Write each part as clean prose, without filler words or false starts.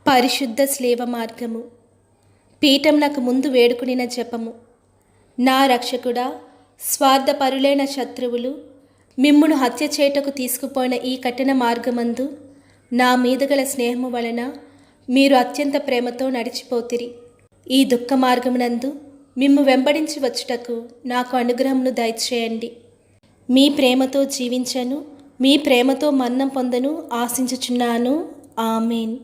పరిశుద్ధ స్లేవ మార్గము. పీఠం నాకు ముందు వేడుకునిన జపము. నా రక్షకుడా, స్వార్థపరులైన శత్రువులు మిమ్మును హత్య చేయుటకు తీసుకుపోయిన ఈ కఠిన మార్గమందు నా మీద గల స్నేహము వలన మీరు అత్యంత ప్రేమతో నడిచిపోతిరి. ఈ దుఃఖ మార్గమునందు మిమ్ము వెంబడించి వచ్చుటకు నాకు అనుగ్రహమును దయచేయండి. మీ ప్రేమతో జీవించను, మీ ప్రేమతో మన్నం పొందను ఆశించుచున్నాను. ఆమెన్.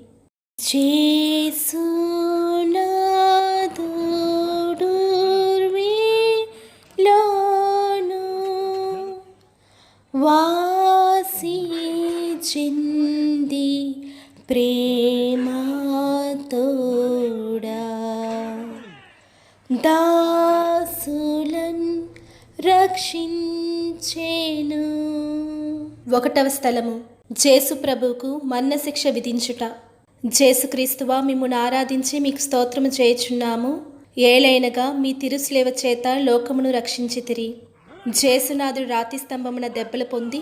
వాసి చెంది ప్రేమతోడా దాసులన్ రక్షించెను. 1వ స్థలము. జేసు ప్రభువుకు మరణశిక్ష విధించుట. జేసుక్రీస్తువా, మిమ్మును ఆరాధించి మీకు స్తోత్రము చేయుచున్నాము. ఏలైనగా మీ తిరుస్లేవ చేత లోకమును రక్షించితిరి. జేసునాథుడు రాతి స్తంభమున దెబ్బలు పొంది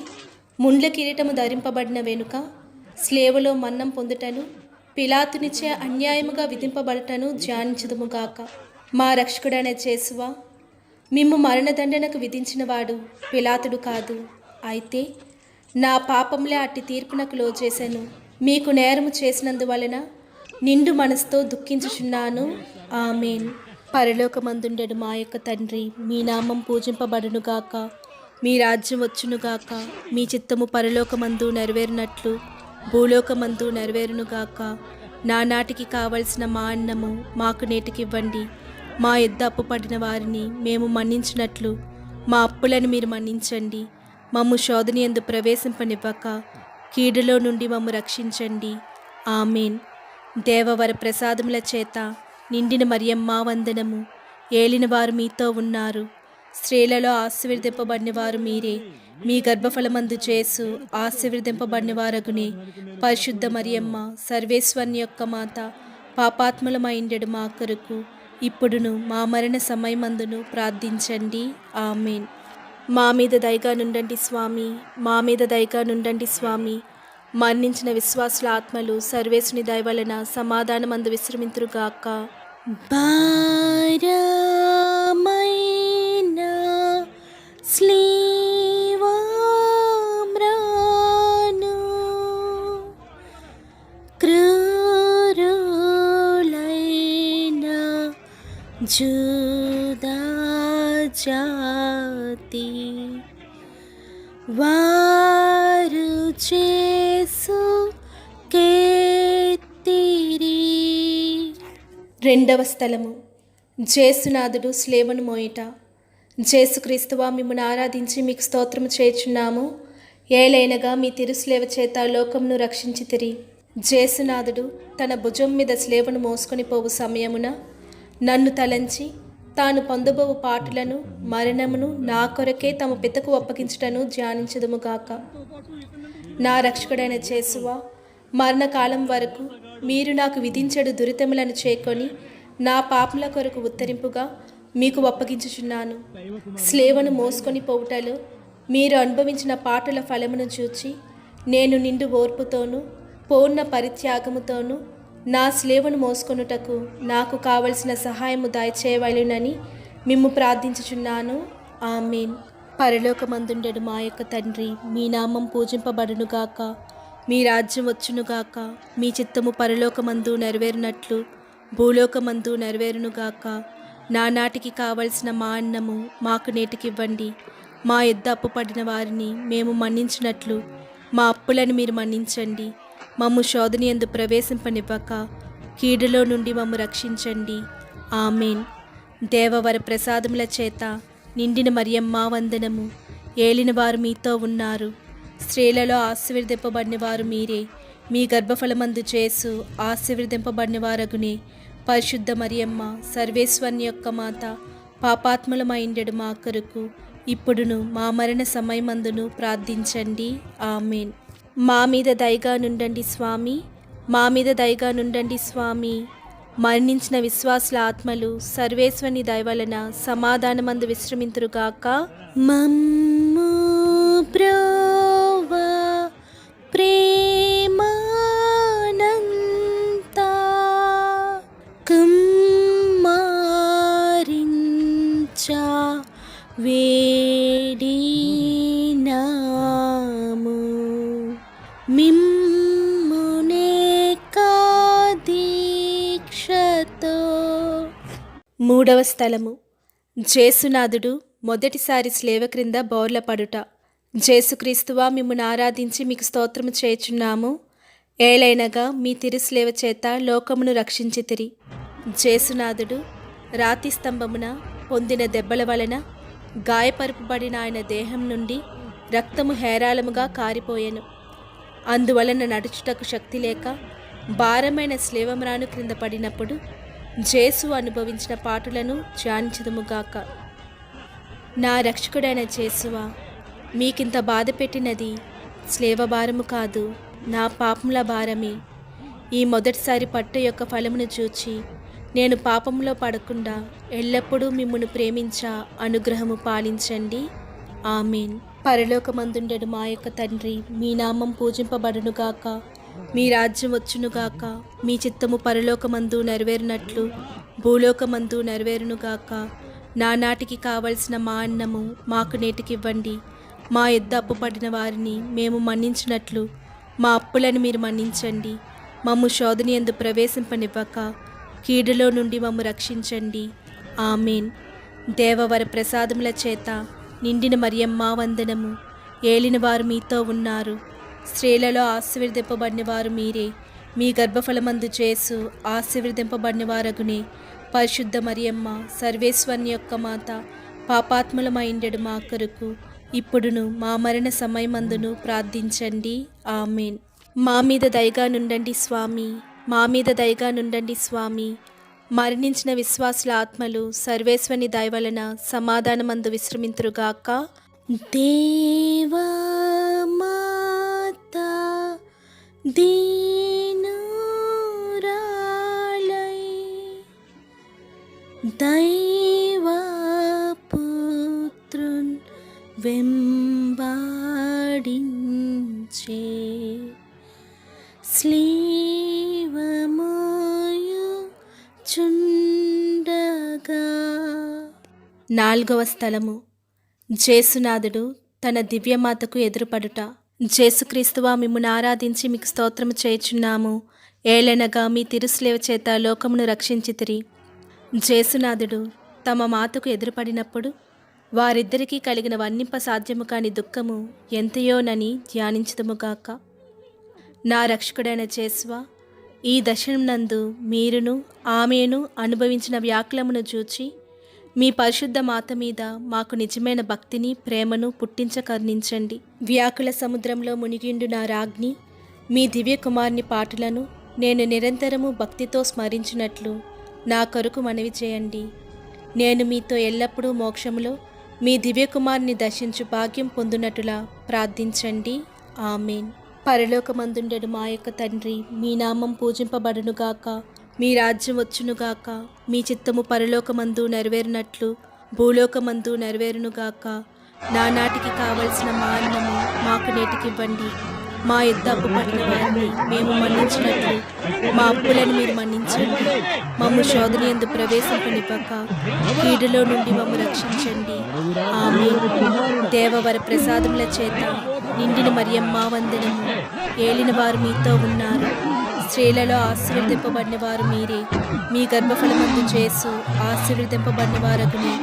ముండ్ల కిరీటము ధరింపబడిన వెనుక స్లేవలో మన్నం పొందుటను, పిలాతునిచే అన్యాయముగా విధింపబడటను ధ్యానించుదుముగాక. మా రక్షకుడైన జేసువా, మిమ్ము మరణదండనకు విధించినవాడు పిలాతుడు కాదు, అయితే నా పాపంలే అట్టి తీర్పునకు లోచేశాను. మీకు నేరము చేసినందువలన నిండు మనసుతో దుఃఖించుచున్నాను. ఆమెన్. పరలోకమందుండెడు మా యొక్క తండ్రి, మీ నామం పూజింపబడునుగాక, మీ రాజ్యం వచ్చునుగాక, మీ చిత్తము పరలోకమందు నెరవేరినట్లు భూలోకమందు నెరవేరునుగాక. నానాటికి కావలసిన మా అన్నము మాకు నేటికివ్వండి. మా యొద్ద అప్పు పడిన వారిని మేము మన్నించినట్లు మా అప్పులను మీరు మన్నించండి. మమ్ము శోధని యందు ప్రవేశింపనివ్వక కీడులో నుండి మమ్ము రక్షించండి. ఆమెన్. దేవవర ప్రసాదముల చేత నిండిన మరియమ్మ వందనము. ఏలినవారు మీతో ఉన్నారు. స్త్రీలలో ఆశీర్వదింపబడిన వారు మీరే. మీ గర్భఫలమందు చేసు ఆశీర్వదింపబడిన వారగునే. పరిశుద్ధ మరియమ్మ, సర్వేశ్వరుని యొక్క మాత, పాపాత్ములమైండెడు మా కొరకు ఇప్పుడును మా మరణ సమయమందును ప్రార్థించండి. ఆమెన్. మా మీద దయగా నుండండి స్వామి, మా మీద దయగా నుండండి స్వామి. మరణించిన విశ్వాసుల ఆత్మలు సర్వేశుని దయ వలన సమాధానమందు విశ్రమింతురుగాక. భారమైన స్లీవామ్రాను క్రూరులైన జూదా జాతి వారు చేసు కేతిరి. 2వ స్థలము. జేసునాథుడు స్లేవను మోయుట. జేసుక్రీస్తువా, మిమ్మును ఆరాధించి మీకు స్తోత్రము చేయుచున్నాము. ఏలైనగా మీ తిరుస్లేవ చేత లోకమును రక్షించితిరి. జేసునాథుడు తన భుజం మీద స్లేవను మోసుకొని పోవు సమయమున నన్ను తలంచి తాను పొందబోవు పాటులను మరణమును నా కొరకే తమ పితకు అప్పగించుటను ధ్యానించదుముగాక. నా రక్షకుడైన జేసువా, మరణకాలం వరకు మీరు నాకు విధించెడు దురితములను చేకొని నా పాపముల కొరకు ఉత్తరింపుగా మీకు అప్పగించుచున్నాను. స్లేవను మోసుకొని పోవుటలో మీరు అనుభవించిన పాటల ఫలమును చూచి నేను నిండు ఓర్పుతోనూ పూర్ణ పరిత్యాగముతోనూ నా స్లేవను మోసుకొనుటకు నాకు కావలసిన సహాయము దయచేయవలెనని మిమ్ము ప్రార్థించుచున్నాను. ఆమెన్. పరలోకమందుండెడు మా యొక్క తండ్రి, మీ నామం పూజింపబడునుగాక, మీ రాజ్యం వచ్చునుగాక, మీ చిత్తము పరలోకమందు నెరవేరినట్లు భూలోకమందు నెరవేరునుగాక. నానాటికి కావలసిన మా అన్నము మాకు నేటికివ్వండి. మా యొద్ద అప్పు పడిన వారిని మేము మన్నించినట్లు మా అప్పులను మీరు మన్నించండి. మమ్ము శోధని యందు ప్రవేశింపనివ్వక కీడులో నుండి మమ్ము రక్షించండి. ఆమెన్. దేవవర ప్రసాదముల చేత నిండిన మరియమ్మ వందనము. ఏలినవారు మీతో ఉన్నారు. స్త్రీలలో ఆశీర్వదింపబడిన వారు మీరే. మీ గర్భఫలమందు చేసు ఆశీర్వదింపబడిన వారగునే. పరిశుద్ధ మరియమ్మ, సర్వేశ్వరుని యొక్క మాత, పాపాత్ములమైండెడు మా కొరకు ఇప్పుడును మా మరణ సమయమందును ప్రార్థించండి. ఆమెన్. మా మీద దయగా నుండండి స్వామి, మా మీద దయగా నుండండి స్వామి. మరణించిన విశ్వాసుల ఆత్మలు సర్వేశ్వరుని దయ వలన సమాధానమందు విశ్రమింతురుగాక. మమ్ము ప్రోవా ప్రేమానంతా కుమ్మరించ వేడినాము మిమ్మునేక దీక్షతో. మూడవ స్థలము. జేసునాథుడు మొదటిసారి స్లేవ క్రింద బోర్లపడుట. జేసుక్రీస్తువా, మిమ్మును ఆరాధించి మీకు స్తోత్రము చేయుచున్నాము. ఏలైనగా మీ తిరుస్లేవ చేత లోకమును రక్షించితిరి. జేసునాథుడు రాతి స్తంభమున పొందిన దెబ్బల వలన గాయపరుపబడిన ఆయన దేహం నుండి రక్తము హేరాళముగా కారిపోయెను. అందువలన నడుచుటకు శక్తి లేక భారమైన స్లేవమ్రాను క్రింద పడినప్పుడు జేసు అనుభవించిన పాటులను ధ్యానించుదుముగాక. నా రక్షకుడైన జేసువా, మీకింత బాధ పెట్టినది స్లేవ భారము కాదు, నా పాపముల భారమే. ఈ మొదటిసారి పట్టు యొక్క ఫలమును చూచి నేను పాపంలో పడకుండా ఎల్లప్పుడూ మిమ్మును ప్రేమించా అనుగ్రహము పాలించండి. ఆమేన్. పరలోకమందుండెడు మా యొక్క తండ్రి, మీ నామం పూజింపబడునుగాక, మీ రాజ్యం వచ్చునుగాక, మీ చిత్తము పరలోకమందు నెరవేరునట్లు భూలోకమందు నెరవేరునుగాక. నానాటికి కావలసిన మా అన్నము మాకు నేటికివ్వండి. మా యొద్ద అప్పు పడిన వారిని మేము మన్నించినట్లు మా అప్పులను మీరు మన్నించండి. మమ్ము శోధన యందు ప్రవేశింపనివ్వక కీడులో నుండి మమ్ము రక్షించండి. ఆమేన్. దేవవర ప్రసాదముల చేత నిండిన మరియమ్మ వందనము. ఏలినవారు మీతో ఉన్నారు. స్త్రీలలో ఆశీర్వదింపబడిన వారు మీరే. మీ గర్భఫలమందు జేసు ఆశీర్వదింపబడినవారగునే. పరిశుద్ధ మరియమ్మ, సర్వేశ్వరుని యొక్క మాత, పాపాత్ములమైండెడు మా కొరకు ఇప్పుడును మా మరణ సమయమందును ప్రార్థించండి. ఆమేన్. మా మీద దయగా నుండండి స్వామి, మా మీద దయగా నుండండి స్వామి. మరణించిన విశ్వాసుల ఆత్మలు సర్వేశ్వరుని దయ వలన సమాధానమందు విశ్రమింతురుగాక. దేవమాత దీనురాలై దైవపుత్రున్ వెంబడించే చుండగా. నాలుగవ స్థలము. జేసునాథుడు తన దివ్యమాతకు ఎదురుపడుట. జేసుక్రీస్తువా, మిమ్మును ఆరాధించి మీకు స్తోత్రము చేయుచున్నాము. ఏలనగా మీ తిరుస్లేవ చేత లోకమును రక్షించితిరి. జేసునాథుడు తమ మాతకు ఎదురుపడినప్పుడు వారిద్దరికీ కలిగిన వర్ణింప సాధ్యము కాని దుఃఖము ఎంతయోనని ధ్యానించుదుముగాక. నా రక్షకుడైన జేసువా, ఈ దర్శనమునందు మీరును ఆమెను అనుభవించిన వ్యాకులమును చూచి మీ పరిశుద్ధ మాత మీద మాకు నిజమైన భక్తిని ప్రేమను పుట్టించ కరుణించండి. వ్యాకుల సముద్రంలో మునిగిండు నా రాజ్ఞి, మీ దివ్య కుమారుని పాటలను నేను నిరంతరము భక్తితో స్మరించినట్లు నా కొరకు మనవి చేయండి. నేను మీతో ఎల్లప్పుడూ మోక్షములో మీ దివ్యకుమార్ని దర్శించు భాగ్యం పొందునట్టులా ప్రార్థించండి. ఆమేన్. పరలోకమందుండెడు మా యొక్క తండ్రి, మీ నామం పూజింపబడునుగాక, మీ రాజ్యం వచ్చునుగాక, మీ చిత్తము పరలోకమందు నెరవేరునట్లు భూలోకమందు నెరవేరునుగాక. నానాటికి కావలసిన మా అన్నము మాకు నేటికివ్వండి. మా యొద్ద అప్పు పడిన వారిని మేము మన్నించినట్లు మా అప్పులను మీరు మన్నించండి. మమ్ము శోధన యందు ప్రవేశింపనివ్వక కీడులో నుండి మమ్ము రక్షించండి. ఆమేన్. దేవవర ప్రసాదముల చేత నిండిన మరియమ్మ వందనము. ఏలిన వారు మీతో ఉన్నారు. స్త్రీలలో ఆశీర్వదింపబడిన వారు మీరే. మీ గర్భఫలమందు జేసు ఆశీర్వదింపబడిన వారగునే.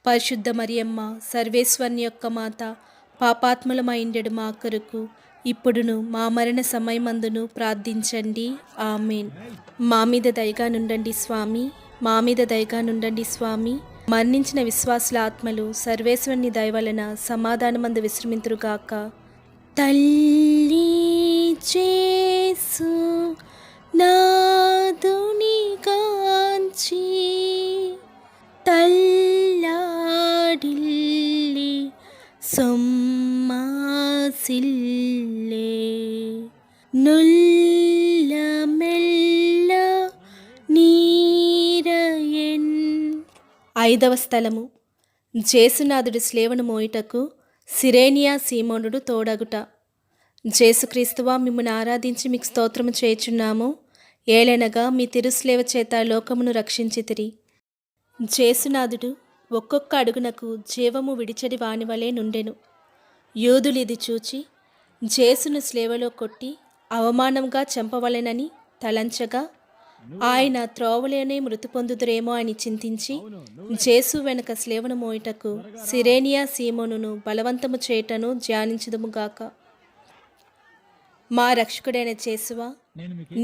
పరిశుద్ధ మరియమ్మ, సర్వేశ్వరుని యొక్క మాత, పాపాత్ములమైండెడు మా కొరకు ఇప్పుడును మా మరణ సమయమందును ప్రార్థించండి. ఆమేన్. మా మీద దయగా నుండండి స్వామి, మా మీద దయగా నుండండి స్వామి. మరణించిన విశ్వాసుల ఆత్మలు సర్వేశ్వరుని దయ వలన సమాధానమందు విశ్రమింతురుగాక. తల్లి జేసు నాదుని కాంచి తల్లాడిల్లి సొమ్మాసిల్లే నుల్ల మెల్ల నీరయన్. ఐదవ స్థలము. జేసునాథుడి స్లేవను మోయుటకు సిరేనియా సీమోనుడు తోడగుట. జేసుక్రీస్తువా, మిమ్మును ఆరాధించి మీకు స్తోత్రము చేయుచున్నాము. ఏలనగా మీ తిరుస్లేవ చేత లోకమును రక్షించితిరి. జేసునాథుడు ఒక్కొక్క అడుగునకు జీవము విడిచడి వానివలే నుండెను. యూదులిది చూచి జేసును స్లేవలో కొట్టి అవమానంగా చంపవలెనని తలంచగా ఆయన త్రోవలోనే మృతి పొందుదురేమో అని చింతించి జేసు వెనక స్లేవను మోయుటకు సిరేనియా సీమోనును బలవంతము చేయటను ధ్యానించుదుముగాక. మా రక్షకుడైన యేసువా,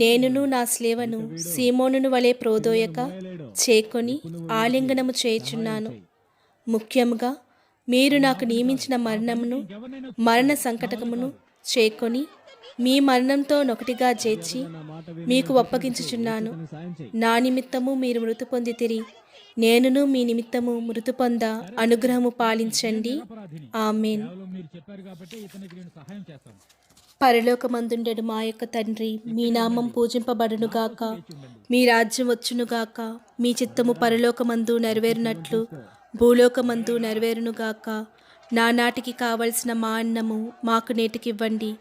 నేనును నా స్లేవను సీమోనును వలె ప్రోదోయక చేకొని ఆలింగనము చేయుచున్నాను. ముఖ్యముగా మీరు నాకు నియమించిన మరణ సంకటకమును చేకొని మీ మరణంతో నొకటిగా చేర్చి మీకు అప్పగించుచున్నాను. నా నిమిత్తము మీరు మృతి పొందితిరి, నేనును మీ నిమిత్తము మృతి పొంద అనుగ్రహము పాలించండి. ఆమేన్. పరలోకమందుండెడు మా యొక్క తండ్రి, మీ నామం పూజింపబడునుగాక, మీ రాజ్యం వచ్చునుగాక, మీ చిత్తము పరలోకమందు నెరవేరునట్లు భూలోకమందు నెరవేరునుగాక. నానాటికి కావలసిన మా అన్నము మాకు నేటికివ్వండి.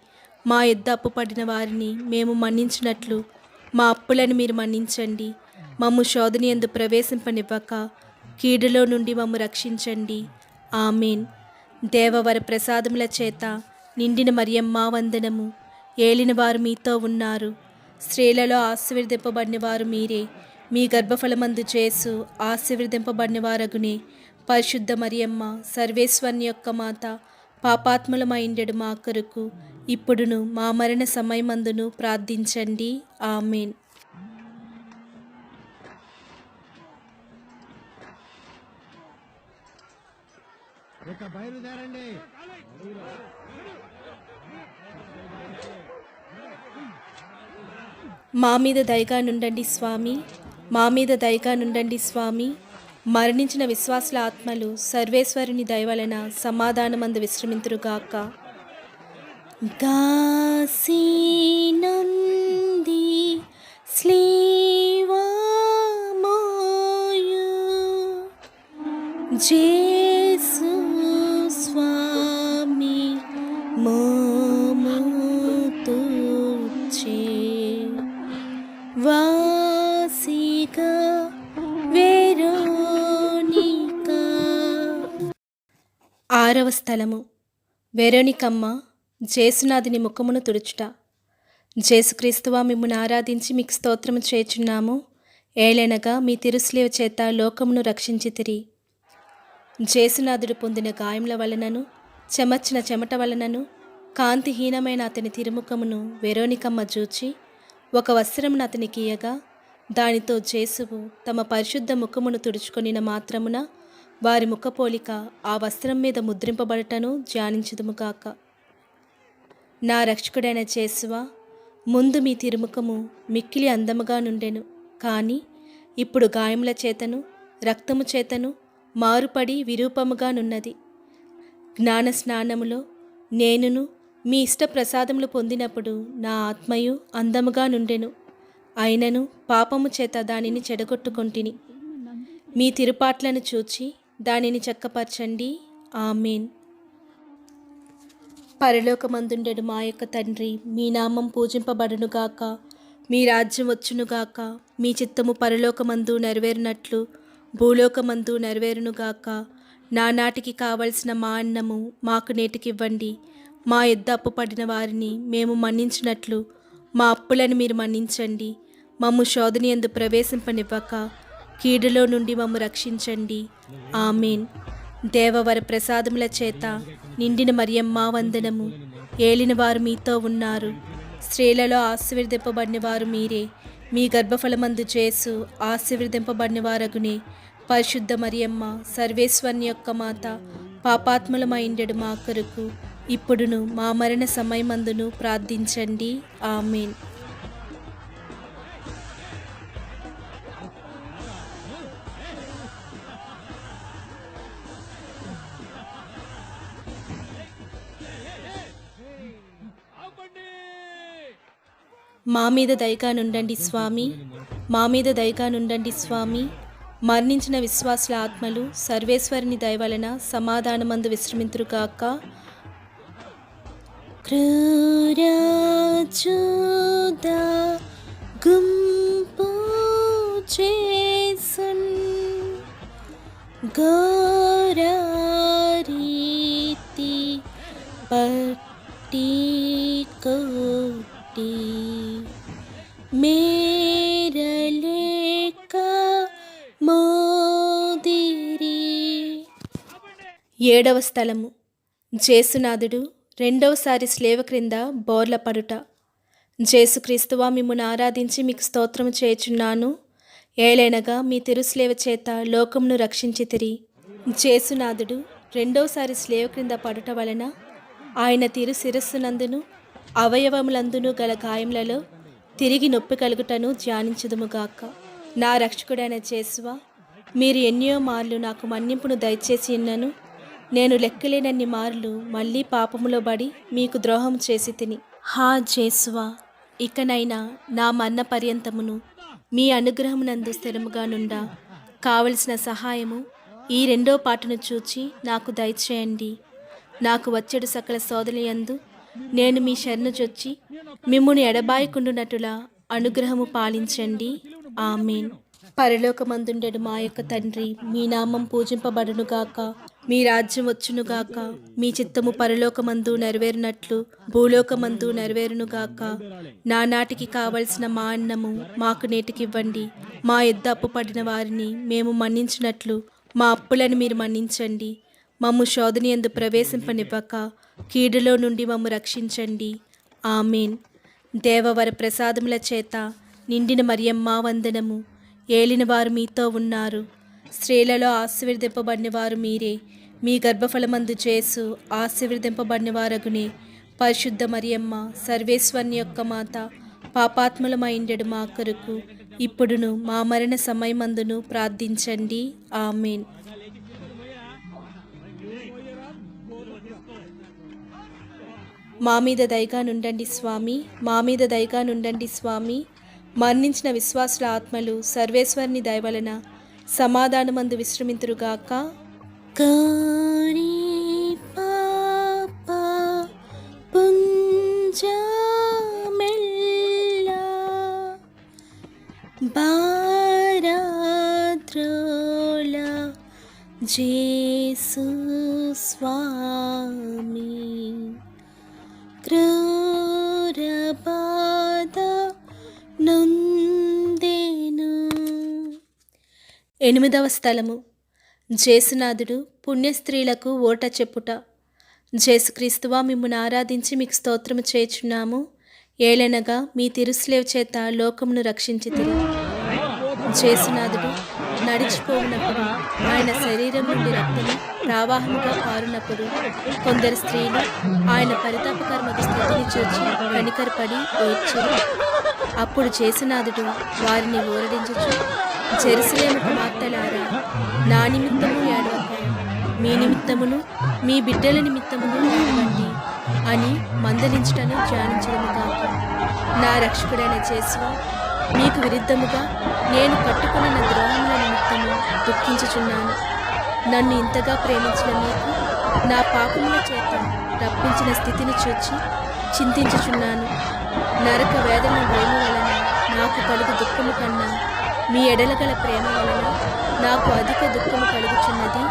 మా యొద్ద అప్పు పడిన వారిని మేము మన్నించినట్లు మా అప్పులను మీరు మన్నించండి. మమ్ము శోధనయందు ప్రవేశింపనివ్వక కీడులో నుండి మమ్ము రక్షించండి. ఆమేన్. దేవవర ప్రసాదముల చేత నిండిన మరియమ్మ వందనము. ఏలినవారు మీతో ఉన్నారు. స్త్రీలలో ఆశీర్వదింపబడినవారు మీరే. మీ గర్భఫలమందు యేసు ఆశీర్వదింపబడినవారగునే. పరిశుద్ధ మరియమ్మ, సర్వేశ్వరుని యొక్క మాత, పాపాత్ములమైండెడు మా కొరకు ఇప్పుడును మా మరణ సమయమందును ప్రార్థించండి. ఆమేన్. మా మీద దయగా నుండండి స్వామి, మా మీద దయగా నుండండి స్వామి. మరణించిన విశ్వాసుల ఆత్మలు సర్వేశ్వరుని దయవలన సమాధానమందు విశ్రమింతురుగాక. గాసినంది స్లీవామోయు జేసు స్వామి మోము తూర్చే వాసిగా వెరోనికా. 6వ స్థలము. వెరోనికమ్మ జేసునాథుని ముఖమును తుడుచుట. జేసుక్రీస్తువా, మిమ్మును ఆరాధించి మీకు స్తోత్రము చేయుచున్నాము. ఏలనగా మీ తిరుస్లేవ చేత లోకమును రక్షించితిరి. జేసునాథుడు పొందిన గాయముల వలనను చెమర్చిన చెమట వలనను కాంతిహీనమైన అతని తిరుముఖమును వెరోనికమ్మ చూచి ఒక వస్త్రమును అతనికి ఇయ్యగా దానితో జేసువు తమ పరిశుద్ధ ముఖమును తుడుచుకొనిన మాత్రమున వారి ముఖపోలిక ఆ వస్త్రం మీద ముద్రింపబడటను ధ్యానించుదుముగాక. నా రక్షకుడైన యేసువా, ముందు మీ తిరుముఖము మిక్కిలి అందముగా నుండెను, కానీ ఇప్పుడు గాయముల చేతను రక్తము చేతను మారుపడి విరూపముగా నున్నది. జ్ఞాన స్నానములో నేనును మీ ఇష్ట ప్రసాదములు పొందినప్పుడు నా ఆత్మయు అందముగా నుండెను, అయినను పాపము చేత దానిని చెడగొట్టుకొంటిని. మీ తిరుపాట్లను చూచి దానిని చక్కపరచండి. ఆమేన్. పరలోకమందుండెడు మా యొక్క తండ్రి, మీ నామం పూజింపబడునుగాక, మీ రాజ్యం వచ్చునుగాక, మీ చిత్తము పరలోకమందు నెరవేరునట్లు భూలోకమందు నెరవేరునుగాక. నానాటికి కావలసిన మా అన్నము మాకు నేటికివ్వండి. మా యొద్ద అప్పు పడిన వారిని మేము మన్నించినట్లు మా అప్పులను మీరు మన్నించండి. మమ్ము శోధనయందు ప్రవేశింపనివ్వక కీడులో నుండి మమ్ము రక్షించండి. ఆమేన్. దేవవర ప్రసాదముల చేత నిండిన మరియమ్మ వందనము. ఏలినవారు మీతో ఉన్నారు. స్త్రీలలో ఆశీర్వదింపబడినవారు మీరే. మీ గర్భఫలమందు యేసు ఆశీర్వదింపబడినవారగునే. పరిశుద్ధ మరియమ్మ, సర్వేశ్వరుని యొక్క మాత, పాపాత్ములమైండెడు మా కొరకు ఇప్పుడును మా మరణ సమయమందును ప్రార్థించండి. ఆమేన్. మా మీద దయగా నుండండి స్వామి, మా మీద దయగా నుండండి స్వామి. మరణించిన విశ్వాసుల ఆత్మలు సర్వేశ్వరుని దయవలన సమాధానమందు విశ్రమింతురుగాక. క్రూరచూదా గుంపు చేసున్ ఘోరరీతి పట్టి కొట్టి మేరలేక మోదిరి. 7వ స్థలము. జేసునాథుడు రెండవసారి స్లేవ క్రింద బోర్ల పడుట. జేసుక్రీస్తువా, మిమ్మును ఆరాధించి మీకు స్తోత్రము చేయుచున్నాను. ఏలైనగా మీ తిరుస్లేవ చేత లోకమును రక్షించితిరి. జేసునాథుడు రెండవసారి స్లేవ క్రింద పడుట వలన ఆయన తిరు శిరస్సునందును అవయవములందును గల గాయములలో తిరిగి నొప్పి కలుగుటను ధ్యానించుదుముగాక. నా రక్షకుడైన జేసువా, మీరు ఎన్నో మార్లు నాకు మన్నింపును దయచేసి ఉన్నను. నేను లెక్కలేనన్ని మార్లు మళ్ళీ పాపములో పడి మీకు ద్రోహం చేసి తిని. హా జేసువా, ఇకనైనా నా మరణ పర్యంతమును మీ అనుగ్రహమునందు స్థిరముగా నుండా కావలసిన సహాయము ఈ రెండో పాటను చూచి నాకు దయచేయండి. నాకు వచ్చేడు సకల శోధనయందు నేను మీ శరణు చొచ్చి మిమ్మును ఎడబాయకుండునట్టులా అనుగ్రహము పాలించండి. ఆమేన్. పరలోకమందుండెడు మా యొక్క తండ్రి, మీ నామం పూజింపబడునుగాక, మీ రాజ్యం వచ్చునుగాక, మీ చిత్తము పరలోకమందు నెరవేరునట్లు భూలోకమందు నెరవేరునుగాక. నానాటికి కావలసిన మా అన్నము మాకు నేటికివ్వండి. మా యొద్ద అప్పు పడిన వారిని మేము మన్నించినట్లు మా అప్పులను మీరు మన్నించండి. మమ్ము శోధనయందు ప్రవేశింపనివ్వక కీడులో నుండి మమ్ము రక్షించండి. ఆమేన్. దేవవర ప్రసాదముల చేత నిండిన మరియమ్మ వందనము. ఏలినవారు మీతో ఉన్నారు. స్త్రీలలో ఆశీర్వదింపబడిన వారు మీరే. మీ గర్భఫలమందు చేసు ఆశీర్వదింపబడినవారగునే. పరిశుద్ధ మరియమ్మ, సర్వేశ్వరుని యొక్క మాత, పాపాత్ములమైండెడు మా కొరకు ఇప్పుడును మా మరణ సమయమందును ప్రార్థించండి. ఆమేన్. మా మీద దయగా నుండండి స్వామి, మా మీద దయగా నుండండి స్వామి. మరణించిన విశ్వాసుల ఆత్మలు సర్వేశ్వరుని దయవలన సమాధానమందు విశ్రమింతురుగాక. కాని పాప పుంజమెల్ల భారద్రోల జేసు స్వామి. క్రూర బాధ నొందెను. 8వ స్థలము. జేసునాథుడు పుణ్యస్త్రీలకు ఓట చెప్పుట. జేసుక్రీస్తువా, మిమ్మును ఆరాధించి మీకు స్తోత్రము చేయుచున్నాము. ఏలనగా మీ తిరుస్లేవ చేత లోకమును రక్షించితిరి. జేసునాథుడు నడిచిపోవునప్పుడు ఆయన శరీరం నుండి రక్తము ప్రవాహముగా పారునప్పుడు కొందరు స్త్రీలు ఆయన పరితాపకరమైన స్థితిని చూచి కనికరపడి ఏడ్చారు. అప్పుడు జేసునాథుడు వారిని ఊరడించుచు, జెరూసలేము కుమార్తెలారా, నా నిమిత్తము ఏడవక, మీ నిమిత్తమును మీ బిడ్డల నిమిత్తమును ఏడవండి అని మందలించుటను ధ్యానించడముగాక. నా రక్షకుడైన జేసువా, మీకు విరుద్ధముగా నేను కట్టుకున్న ద్రోహముల నిమిత్తము దుఃఖించుచున్నాను. నన్ను ఇంతగా ప్రేమించిన మీకు నా పాపముల చేత రప్పించిన స్థితిని చూచి చింతించుచున్నాను. నరక వేదన భయము వలన నాకు కలుగు దుఃఖము కన్నా మీ ఎడలగల ప్రేమ వలన నాకు అధిక దుఃఖము కలుగుచున్నది.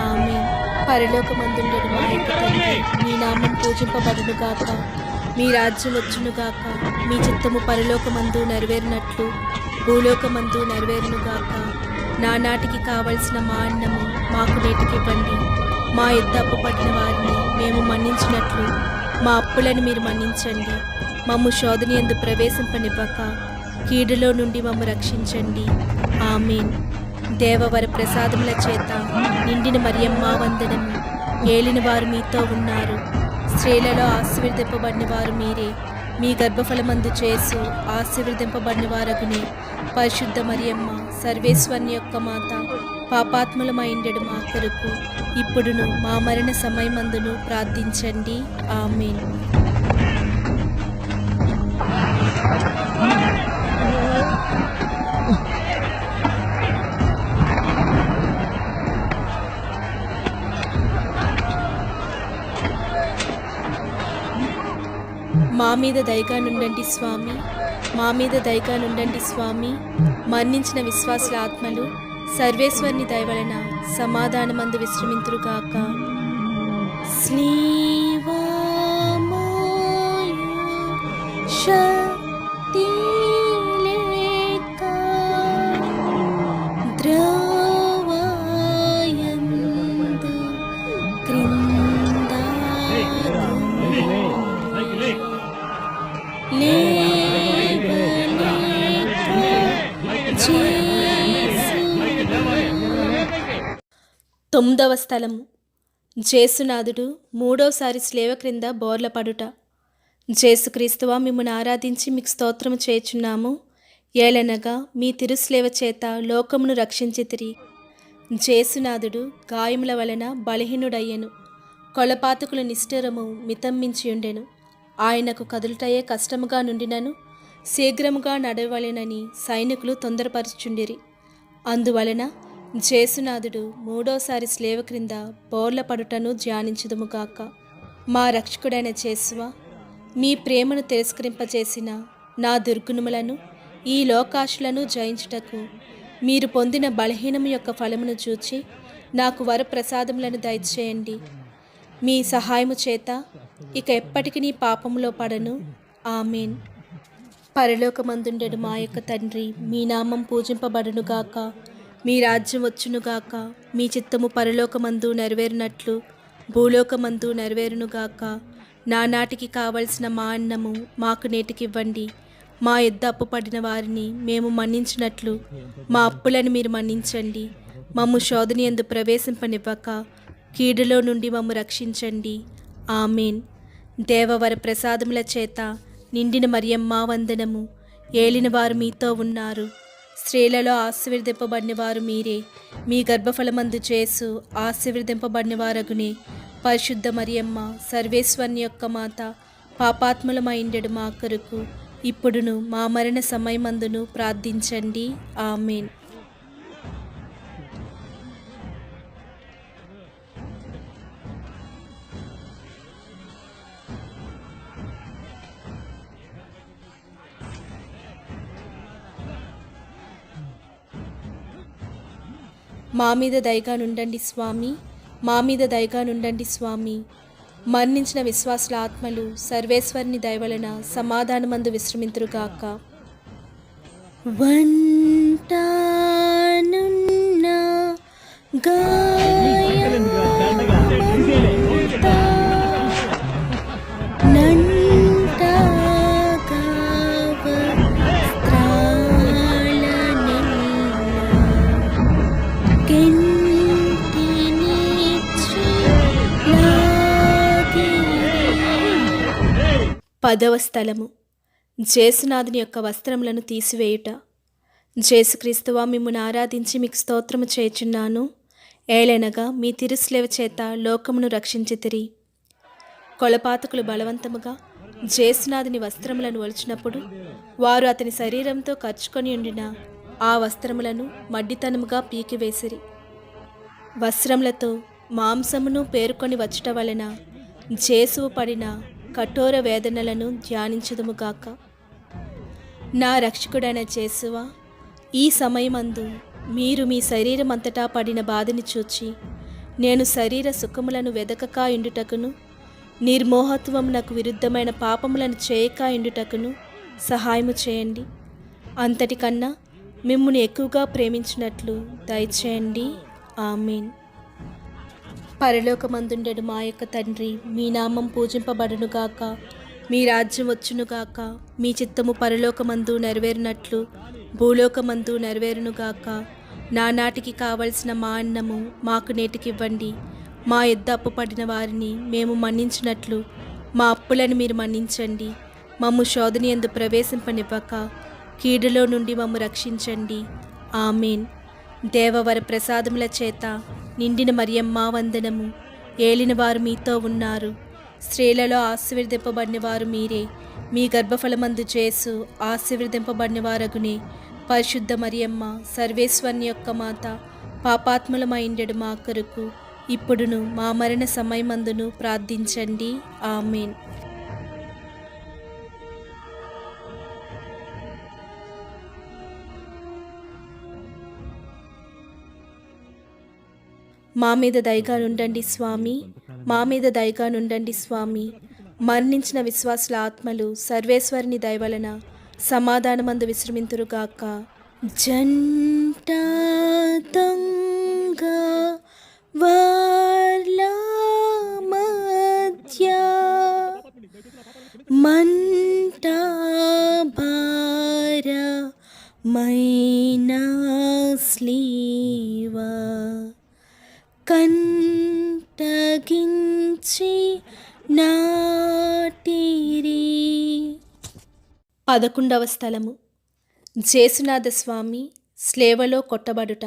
ఆమేన్. పరలోకమందుండెడు మా యొక్క తండ్రి, మీ నామం పూజింపబడునుగాక, మీ రాజ్యం వచ్చునుగాక, మీ చిత్తము పరలోకమందు నెరవేరునట్లు భూలోకమందు నెరవేరునుగాక. నానాటికి కావలసిన మా అన్నము మాకు నేటికివ్వండి. మా యొద్ద అప్పు పడిన వారిని మేము మన్నించినట్లు మా అప్పులను మీరు మన్నించండి. మమ్ము శోధనయందు ప్రవేశింపనివ్వక కీడులో నుండి మమ్ము రక్షించండి. ఆమేన్. దేవవర ప్రసాదముల చేత నిండిన మరియమ్మ వందనము. ఏలిన వారు మీతో ఉన్నారు. స్త్రీలలో ఆశీర్వదింపబడిన వారు మీరే. మీ గర్భఫలమందు చేసు ఆశీర్వదింపబడిన వారగునే. పరిశుద్ధ మరియమ్మ, సర్వేశ్వరుని యొక్క మాత, పాపాత్ములమైండెడు మా కొరకు ఇప్పుడును మా మరణ సమయమందును ప్రార్థించండి. ఆమేన్. మా మీద దయగా నుండండి స్వామి, మా మీద దయగా నుండండి స్వామి. మరణించిన విశ్వాసుల ఆత్మలు సర్వేశ్వరుని దయ వలన సమాధానమందు విశ్రమింతురుగాక. శక్తి లేక ద్రవయందు క్రింద తొమ్మిదవ స్థలము. జేసునాథుడు మూడోసారి స్లేవ క్రింద బోర్ల పడుట. జేసుక్రీస్తువా, మిమ్మల్ని ఆరాధించి మీకు స్తోత్రము చేయుచున్నాము. ఏలనగా మీ తిరుస్లేవ చేత లోకమును రక్షించితిరి. జేసునాథుడు గాయముల వలన బలహీనుడయ్యెను. కొలపాతకుల నిష్ఠురము మితమ్మించియుండెను. ఆయనకు కదులుటయే కష్టముగా నుండినను శీఘ్రముగా నడవలెనని సైనికులు తొందరపరుచుండిరి. అందువలన జేసునాథుడు మూడోసారి స్లేవ క్రింద బోర్ల పడుటను ధ్యానించుదుముగాక. మా రక్షకుడైన జేసువా, మీ ప్రేమను తిరస్కరింపచేసిన నా దుర్గుణములను ఈ లోకాశులను జయించుటకు మీరు పొందిన బలహీనము యొక్క ఫలమును చూచి నాకు వరప్రసాదములను దయచేయండి. మీ సహాయము చేత ఇక ఎప్పటికీ నీ పాపములో పడను. ఆమెన్. పరలోకమందుండెడు మా యొక్క తండ్రి, మీ నామం పూజింపబడునుగాక. మీ రాజ్యం వచ్చునుగాక. మీ చిత్తము పరలోకమందు నెరవేరునట్లు భూలోకమందు నెరవేరునుగాక. నానాటికి కావలసిన మా అన్నము మాకు నేటికివ్వండి. మా యొద్ద అప్పు పడిన వారిని మేము మన్నించినట్లు మా అప్పులను మీరు మన్నించండి. మమ్ము శోధన యందు ప్రవేశింపనివ్వక కీడులో నుండి మమ్ము రక్షించండి. ఆమెన్. దేవవర ప్రసాదముల చేత నిండిన మరియమ్మ వందనము. ఏలిన వారు మీతో ఉన్నారు. స్త్రీలలో ఆశీర్వదింపబడిన వారు మీరే. మీ గర్భఫలమందు చేసు ఆశీర్వదింపబడిన వారగునే. పరిశుద్ధ మరియమ్మ, సర్వేశ్వరుని యొక్క మాత, పాపాత్ములమైండెడు మా కొరకు ఇప్పుడును మా మరణ సమయమందును ప్రార్థించండి. ఆమెన్. మా మీద దయగా నుండండి స్వామి. మా మీద దయగా నుండండి స్వామి. మరణించిన విశ్వాసుల ఆత్మలు సర్వేశ్వరుని దయ వలన సమాధానమందు విశ్రమింతురుగాక. వంటానున్న పదవ స్థలము. జేసునాథుని యొక్క వస్త్రములను తీసివేయుట. జేసుక్రీస్తువా, మిమ్మల్ని ఆరాధించి మీకు స్తోత్రము చేయుచున్నాను. ఏలైనగా మీ తిరుస్లేవ చేత లోకమును రక్షించితిరి. కొలపాతకులు బలవంతముగా జేసునాథుని వస్త్రములను ఒలిచినప్పుడు వారు అతని శరీరంతో ఖర్చుకొని ఉండిన ఆ వస్త్రములను మడ్డితనముగా పీకివేసిరి. వస్త్రములతో మాంసమును పేరుకొని వచ్చుట వలన జేసువు పడిన కఠోర వేదనలను ధ్యానించుదుముగాక. నా రక్షకుడైన జేసువా, ఈ సమయమందు మీరు మీ శరీరం అంతటా పడిన బాధని చూచి నేను శరీర సుఖములను వెదకక ఇండుటకును నిర్మోహత్వమునకు విరుద్ధమైన పాపములను చేయక ఇండుటకును సహాయము చేయండి. అంతటికన్నా మిమ్మును ఎక్కువగా ప్రేమించినట్లు దయచేయండి. ఆమెన్. పరలోకమందుండెడు మా యొక్క తండ్రి, మీ నామం పూజింపబడునుగాక. మీ రాజ్యం వచ్చునుగాక. మీ చిత్తము పరలోకమందు నెరవేరునట్లు భూలోకమందు నెరవేరునుగాక. నానాటికి కావలసిన మా అన్నము మాకు నేటికివ్వండి. మా యొద్ద అప్పు పడిన వారిని మేము మన్నించినట్లు మా అప్పులను మీరు మన్నించండి. మమ్ము శోధన యందు ప్రవేశింపనివ్వక కీడులో నుండి మమ్ము రక్షించండి. ఆమెన్. దేవవర ప్రసాదముల చేత నిండిన మరియమ్మ వందనము. ఏలిన వారు మీతో ఉన్నారు. స్త్రీలలో ఆశీర్వదింపబడిన వారు మీరే. మీ గర్భఫలమందు చేసు ఆశీర్వదింపబడిన వారగునే. పరిశుద్ధ మరియమ్మ, సర్వేశ్వరుని యొక్క మాత, పాపాత్ములమైండెడు మా కొరకు ఇప్పుడును మా మరణ సమయమందును ప్రార్థించండి. ఆమెన్. మా మీద దయగా నుండండి స్వామి, మా మీద దయగా నుండండి స్వామి. మరణించిన విశ్వాసుల ఆత్మలు సర్వేశ్వరుని దయవలన సమాధానమందు విశ్రమింతురుగాక. జంటాతంగా వార్ల మధ్య మంటభారమైనా స్లీవ కంటగించి నాటిరి. 11వ స్థలము. జేసునాథ స్వామి స్లేవలో కొట్టబడుట.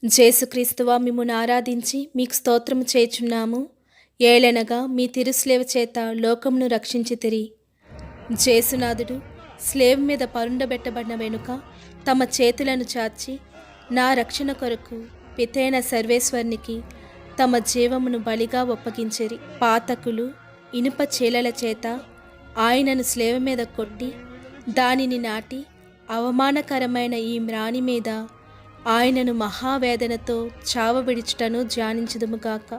జేసుక్రీస్తువా మిమ్మును ఆరాధించి మీకు స్తోత్రము చేయుచున్నాము. ఏలనగా మీ తిరుస్లేవ చేత లోకమును రక్షించితిరి. జేసునాథుడు స్లేవ్ మీద పరుండబెట్టబడిన వెనుక తమ చేతులను చాచి నా రక్షణ కొరకు పితైన సర్వేశ్వరునికి తమ జీవమును బలిగా ఒప్పగించిరి. పాతకులు ఇనుప చీలల చేత ఆయనను స్లేవ మీద కొట్టి దానిని నాటి అవమానకరమైన ఈ మ్రాణి మీద ఆయనను మహావేదనతో చావబిడుచుటను ధ్యానించుదుముగాక.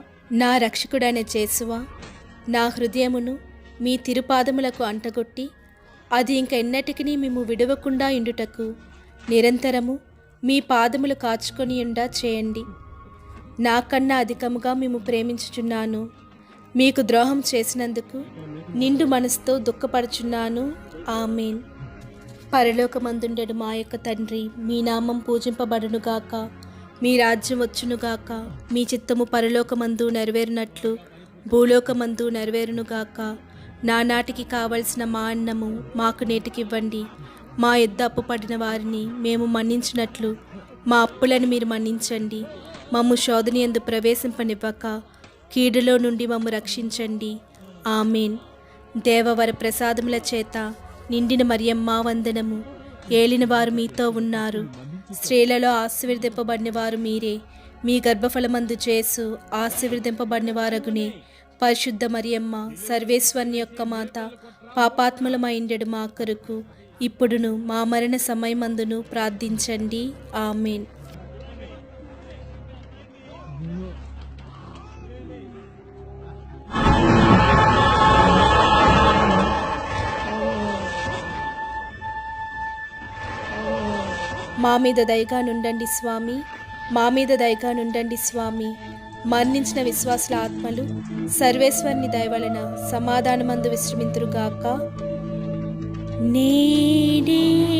నా రక్షకుడైన యేసువా, నా హృదయమును మీ తిరుపాదములకు అంటగొట్టి అది ఇంక ఎన్నటికీ మేము విడవకుండా ఇండుటకు నిరంతరము మీ పాదములు కాచుకొని ఉండా చేయండి. నాకన్నా అధికముగా మేము ప్రేమించుచున్నాను. మీకు ద్రోహం చేసినందుకు నిండు మనసుతో దుఃఖపడుచున్నాను. ఆమేన్. పరలోకమందుండెడు మా యొక్క తండ్రి, మీ నామం పూజింపబడునుగాక. మీ రాజ్యం వచ్చునుగాక. మీ చిత్తము పరలోకమందు నెరవేరునట్లు భూలోకమందు నెరవేరునుగాక. నానాటికి కావలసిన మా అన్నము మాకు నేటికివ్వండి. మా యొద్ద అప్పు పడిన వారిని మేము మన్నించినట్లు మా అప్పులను మీరు మన్నించండి. మమ్ము శోధన యందు ప్రవేశింపనివ్వక కీడులో నుండి మమ్ము రక్షించండి. ఆమేన్. దేవవర ప్రసాదముల చేత నిండిన మరియమ్మ వందనము. ఏలినవారు మీతో ఉన్నారు. స్త్రీలలో ఆశీర్వదింపబడిన వారు మీరే. మీ గర్భఫలమందు యేసు ఆశీర్వదింపబడిన వారగునే. పరిశుద్ధ మరియమ్మ సర్వేశ్వరుని యొక్క మాత, పాపాత్ములమైండెడు మా కొరకు ఇప్పుడును మా మరణ సమయమందును ప్రార్థించండి. ఆమేన్. మా మీద దయగా నుండండి స్వామి, మా మీద దయగా నుండండి స్వామి. మరణించిన విశ్వాసుల ఆత్మలు సర్వేశ్వరుని దయవలన సమాధానమందు విశ్రమింతురుగాక. నేడేయంతా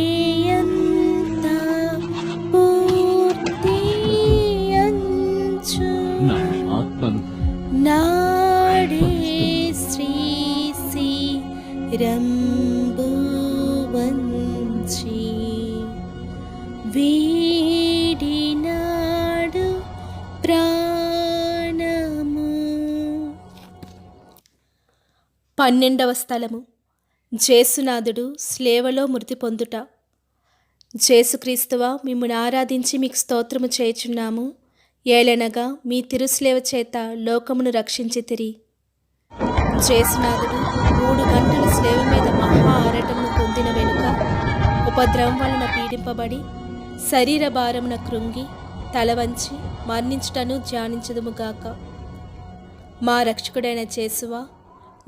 పూర్తియంచు నాడే శ్రీసి రంబు వంచి వీడినాడు ప్రాణము. 12వ స్థలము. జేసునాథుడు స్లేవలో మృతి పొందుట. జేసుక్రీస్తువా మిమ్మును ఆరాధించి మీకు స్తోత్రము చేయుచున్నాము. ఏలనగా మీ తిరుస్లేవ చేత లోకమును రక్షించితిరి. జేసునాథుడు 3 గంటలు స్లేవ మీద మహా ఆరాటమును పొందిన వెనుక ఉపద్రవం వలన పీడింపబడి శరీర భారమున కృంగి తల వంచి మరణించుటను ధ్యానించదుముగాక. మా రక్షకుడైన యేసువా,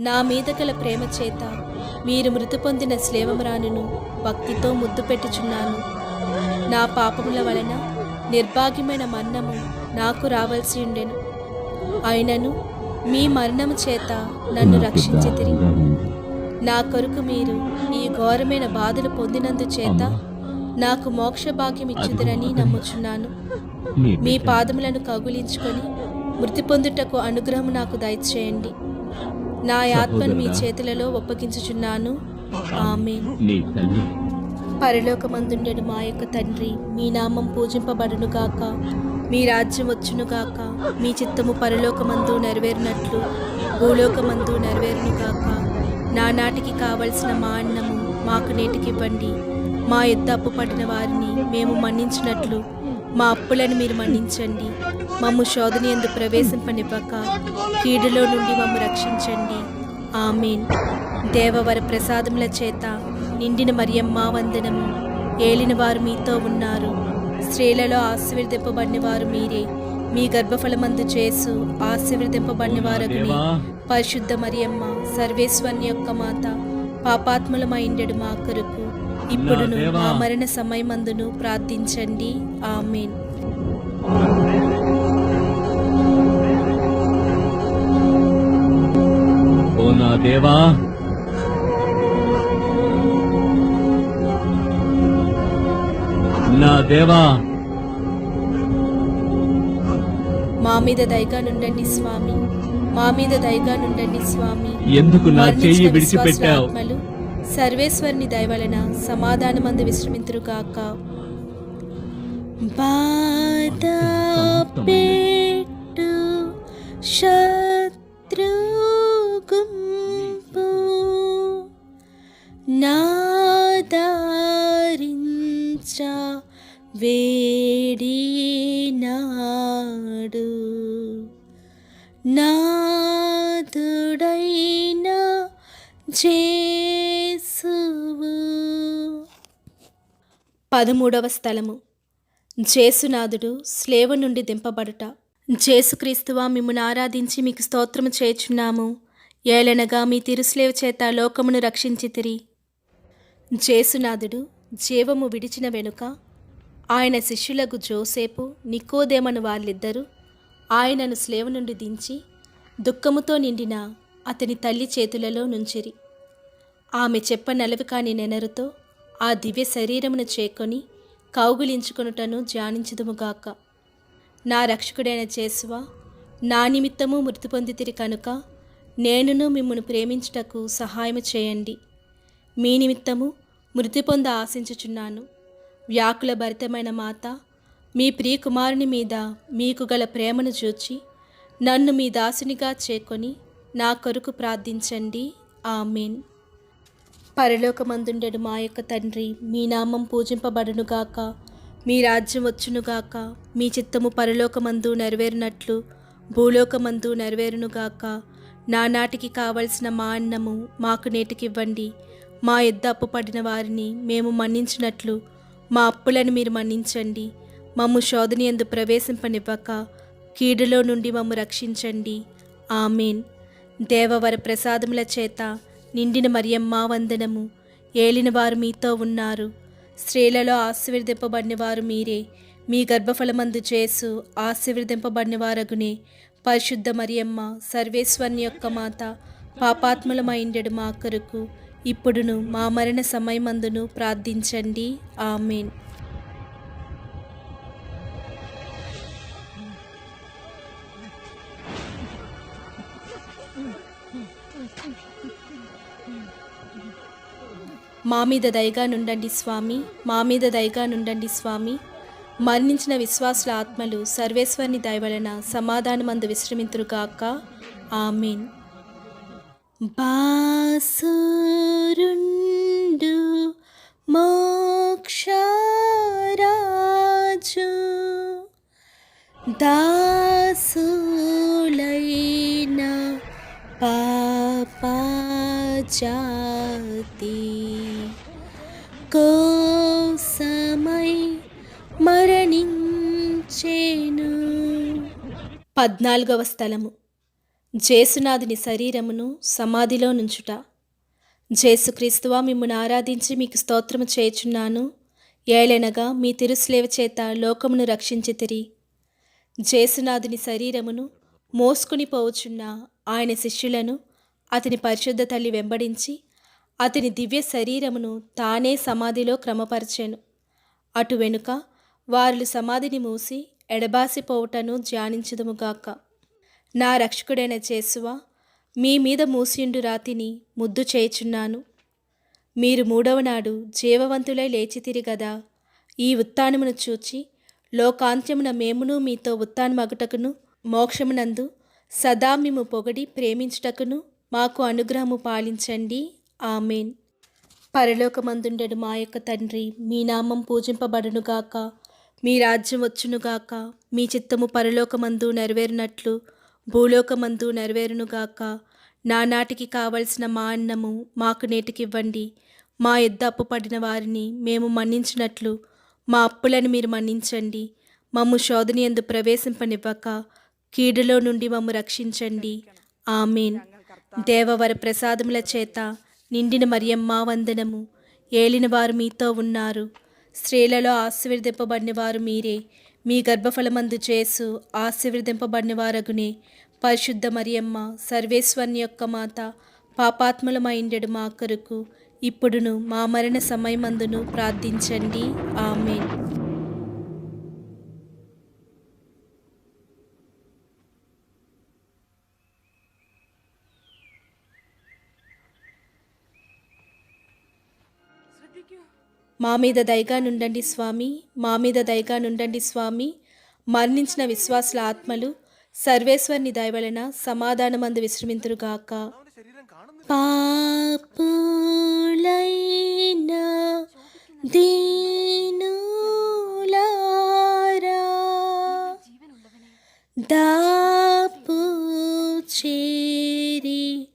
నా మీద గల ప్రేమ చేత మీరు మృతి పొందిన స్లేవమ్రానును భక్తితో ముద్దు పెట్టుచున్నాను. నా పాపముల వలన నిర్భాగ్యమైన మరణము నాకు రావలసి ఉండెను. అయినను మీ మరణము చేత నన్ను రక్షించితిరి. నా కొరకు మీరు ఈ ఘోరమైన బాధలు పొందినందు చేత నాకు మోక్ష భాగ్యం ఇచ్చుదురని నమ్ముచున్నాను. మీ పాదములను కౌగిలించుకొని మృతి పొందుటకు అనుగ్రహం నాకు దయచేయండి. నా ఆత్మను మీ చేతులలో ఒప్పగించుచున్నాను. ఆమేన్. పరలోకమందుండెడు మా యొక్క తండ్రి, మీ నామం పూజింపబడునుగాక. మీ రాజ్యం వచ్చునుగాక. మీ చిత్తము పరలోకమందు నెరవేరునట్లు భూలోకమందు నెరవేరునుగాక. నానాటికి కావలసిన మా అన్నము మాకు నేటికివ్వండి. మా యొద్ద అప్పు పడిన వారిని మేము మన్నించినట్లు మా అప్పులను మీరు మన్నించండి. మమ్ము శోధన యందు ప్రవేశింపనివ్వక కీడులో నుండి మమ్ము రక్షించండి. ఆమేన్. దేవవర ప్రసాదముల చేత నిండిన మరియమ్మ వందనము. ఏలినవారు మీతో ఉన్నారు. స్త్రీలలో ఆశీర్వదింపబడిన వారు మీరే. మీ గర్భఫలమందు చేసు ఆశీర్వదింపబడిన వారగుని దేవా పరిశుద్ధ మరియమ్మ సర్వేశ్వరుని యొక్క మాత పాపాత్ములమైండెడు మా కొరకు ఇప్పుడును దేవా. మా మరణ సమయమందును ప్రార్థించండి. ఆమేన్. ఓ నా దేవా నా దేవా మా మీద దయగా నుండండి స్వామి, మా మీద దయగా నుండండి స్వామి. ఎందుకు నా మరణించిన చెయ్యి విశ్వాసుల విడిచిపెట్టావు? ఆత్మలు సర్వేశ్వరుని దయ వలన సమాధానమందు విశ్రమింతురుగాక. బాధ పెట్టు శత్రు గుంపు నాదారించ వేడినాడు నాదుడైన జేసువు. 13వ స్థలము. జేసునాథుడు స్లేవ నుండి దింపబడుట. జేసుక్రీస్తువా మిమ్మును ఆరాధించి మీకు స్తోత్రము చేయుచున్నాము. ఏలనగా మీ తిరుస్లేవ చేత లోకమును రక్షించితిరి. జేసునాథుడు జీవము విడిచిన వెనుక ఆయన శిష్యులకు జోసేపు నికోదేమను వాళ్ళిద్దరూ ఆయనను స్లేవ నుండి దించి దుఃఖముతో నిండిన అతని తల్లి చేతులలో నుంచిరి. ఆమె చెప్ప నలవి కాని నెనరుతో ఆ దివ్య శరీరమును చేకొని కౌగులించుకొనుటను ధ్యానించుదుముగాక. నా రక్షకుడైన జేసువా, నా నిమిత్తము మృతి పొందితిరి కనుక నేనును మిమ్మును ప్రేమించుటకు సహాయము చేయండి. మీ నిమిత్తము మృతి పొంద ఆశించుచున్నాను. వ్యాకుల భరితమైన మాత, మీ ప్రియకుమారుని మీద మీకు గల ప్రేమను చూచి నన్ను మీ దాసునిగా చేకొని నా కొరకు ప్రార్థించండి. ఆమేన్. పరలోకమందుండెడు మా యొక్క తండ్రి, మీ నామం పూజింపబడునుగాక, మీ రాజ్యం వచ్చునుగాక, మీ చిత్తము పరలోకమందు నెరవేరినట్లు భూలోకమందు నెరవేరునుగాక. నానాటికి కావలసిన మా అన్నము మాకు నేటికివ్వండి. మా యొద్ద అప్పుపడిన వారిని మేము మన్నించినట్లు మా అప్పులను మీరు మన్నించండి. మమ్ము శోధన యందు ప్రవేశింపనివ్వక కీడులో నుండి మమ్ము రక్షించండి. ఆమేన్. దేవవర ప్రసాదముల చేత నిండిన మరియమ్మ వందనము. ఏలినవారు మీతో ఉన్నారు. స్త్రీలలో ఆశీర్వదింపబడిన వారు మీరే. మీ గర్భఫలమందు చేసు ఆశీర్వదింపబడిన వారగునే. పరిశుద్ధ మరియమ్మ సర్వేశ్వరుని యొక్క మాత పాపాత్ములమైండెడు మా కొరకు ఇప్పుడును మా మరణ సమయమందును ప్రార్థించండి. ఆమేన్. మా మీద దయగా నుండండి స్వామి, మా మీద దయగా నుండండి స్వామి. మరణించిన విశ్వాసుల ఆత్మలు సర్వేశ్వరుని దయ వలన సమాధానమందు విశ్రమింతురుగాక. ఆమేన్. బాసురుండు మోక్షరాజు దాసులైన పాపజాతి కోసమై మరణించెను. 14వ స్థలము. జేసునాథుని శరీరమును సమాధిలో నుంచుట. జేసుక్రీస్తువా మిమ్మును ఆరాధించి మీకు స్తోత్రము చేయుచున్నాను. ఏలనగా మీ తిరుస్లేవ చేత లోకమును రక్షించితిరి. జేసునాథుని శరీరమును మోసుకుని పోవుచున్న ఆయన శిష్యులను అతని పరిశుద్ధ తల్లి వెంబడించి అతని దివ్య శరీరమును తానే సమాధిలో క్రమపరచెను. అటు వెనుక వారు సమాధిని మూసి ఎడబాసిపోవుటను ధ్యానించుదుముగాక. నా రక్షకుడైన జేసువా, మీ మీద మూసియుండు రాతిని ముద్దు చేయుచున్నాను. మీరు 3వ నాడు జీవవంతులై లేచితిరి గదా. ఈ ఉత్థానమును చూచి లోకాంత్యమున మేమును మీతో ఉత్థానమగుటకును మోక్షమునందు సదా మేము పొగడి ప్రేమించుటకును మాకు అనుగ్రహము పాలించండి. ఆమేన్. పరలోకమందుండెడు మా యొక్క తండ్రి, మీ నామం పూజింపబడునుగాక, మీ రాజ్యం వచ్చునుగాక, మీ చిత్తము పరలోకమందు నెరవేరినట్లు భూలోకమందు నెరవేరునుగాక. నానాటికి కావలసిన మా అన్నము మాకు నేటికివ్వండి. మా యొద్ద అప్పుపడిన వారిని మేము మన్నించినట్లు మా అప్పులను మీరు మన్నించండి. మమ్ము శోధనయందు ప్రవేశింపనివ్వక కీడులో నుండి మమ్ము రక్షించండి. ఆమేన్. దేవవర ప్రసాదముల చేత నిండిన మరియమ్మ వందనము. ఏలినవారు మీతో ఉన్నారు. స్త్రీలలో ఆశీర్వదింపబడిన వారు మీరే. మీ గర్భఫలమందు యేసు ఆశీర్వదింపబడినవారగునే. పరిశుద్ధ మరియమ్మ సర్వేశ్వరుని యొక్క మాత, పాపాత్ములమైండెడు మా కొరకు ఇప్పుడును మా మరణ సమయమందును ప్రార్థించండి. ఆమేన్. మా మీద దయగా నుండండి స్వామి, మా మీద దయగా నుండండి స్వామి. మరణించిన విశ్వాసుల ఆత్మలు సర్వేశ్వరుని దయ వలన సమాధానమందు విశ్రమింతురుగాక. పాపులైన దీనులారా దాపు చేరి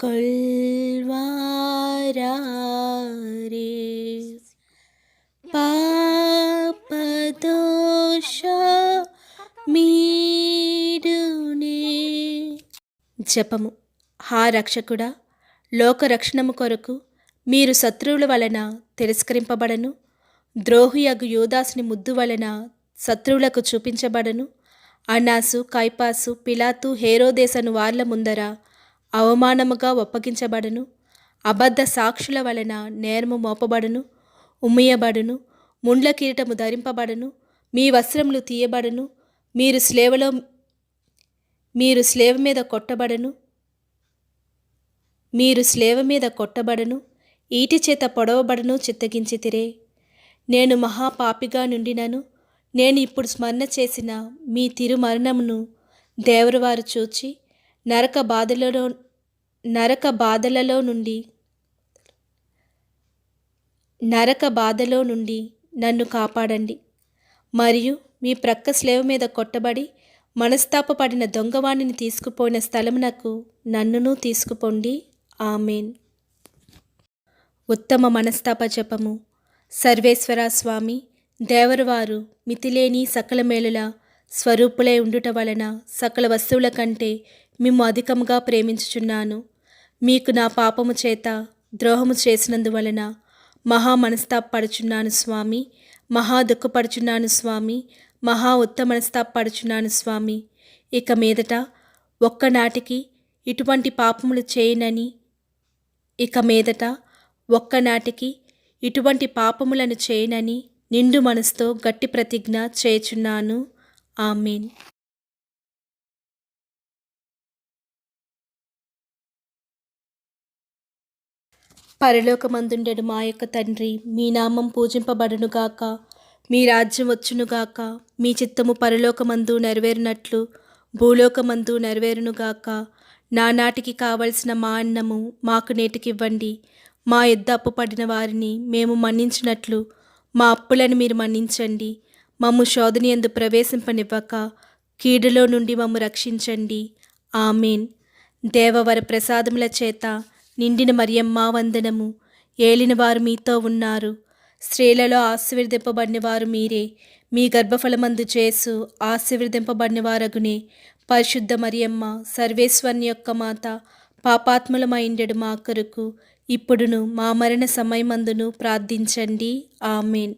కొల్వారారే. పాపదోష మీరునే. జపము. హా రక్షకుడా, లోకరక్షణము కొరకు మీరు శత్రువుల వలన తిరస్కరింపబడను, ద్రోహియగు యూదాసుని ముద్దు వలన శత్రువులకు చూపించబడను, అనాసు, కైపాసు, పిలాతు, హేరోదేసను వాళ్ళ ముందర అవమానముగా ఒప్పగించబడను, అబద్ధ సాక్షుల వలన నేరము మోపబడును, ఉమ్మియబడును, ముండ్ల కిరీటము ధరింపబడును, మీ వస్త్రములు తీయబడును, మీరు స్లేవ మీద కొట్టబడను, ఈటి చేత పొడవబడను చిత్తగించితిరే. నేను మహాపాపిగా నుండినను నేను ఇప్పుడు స్మరణ చేసిన మీ తిరుమరణమును దేవరువారు చూచి నరక బాధలో నుండి నన్ను కాపాడండి. మరియు మీ ప్రక్క స్లేవ మీద కొట్టబడి మనస్తాపపడిన దొంగవాణిని తీసుకుపోయిన స్థలమునకు నన్నును తీసుకుపోండి. ఆమెన్. ఉత్తమ మనస్తాప జపము. సర్వేశ్వర స్వామి, దేవరువారు మితిలేని సకల మేలుల స్వరూపులై ఉండుట వలన సకల వస్తువుల కంటే మిమ్ము అధికముగా ప్రేమించుచున్నాను. మీకు నా పాపము చేత ద్రోహము చేసినందువలన మహా మనస్తాపడుచున్నాను స్వామి, మహా దుఃఖపడుచున్నాను స్వామి, మహా ఉత్తమ మనస్తాపడుచున్నాను స్వామి. ఇక మీదట ఒక్కనాటికి ఇటువంటి పాపములు చేయనని ఇటువంటి పాపములను చేయనని నిండు మనసుతో గట్టి ప్రతిజ్ఞ చేయుచున్నాను. ఆమేన్. పరలోకమందుండెడు మా యొక్క తండ్రి, మీ నామం పూజింపబడునుగాక, మీ రాజ్యం వచ్చునుగాక, మీ చిత్తము పరలోకమందు నెరవేరునట్లు భూలోకమందు నెరవేరునుగాక. నానాటికి కావలసిన మా అన్నము మాకు నేటికివ్వండి. మా యొద్ద అప్పు పడిన వారిని మేము మన్నించినట్లు మా అప్పులను మీరు మన్నించండి. మమ్ము శోధనయందు ప్రవేశింపనివ్వక కీడులో నుండి మమ్ము రక్షించండి. ఆమేన్. దేవవర ప్రసాదముల చేత నిండిన మరియమ్మ వందనము. ఏలినవారు మీతో ఉన్నారు. స్త్రీలలో ఆశీర్వదింపబడిన వారు మీరే. మీ గర్భఫలమందు యేసు ఆశీర్వదింపబడినవారగునే. పరిశుద్ధ మరియమ్మ సర్వేశ్వరుని యొక్క మాత, పాపాత్ములమైండెడు మా కొరకు ఇప్పుడును మా మరణ సమయమందును ప్రార్థించండి. ఆమేన్.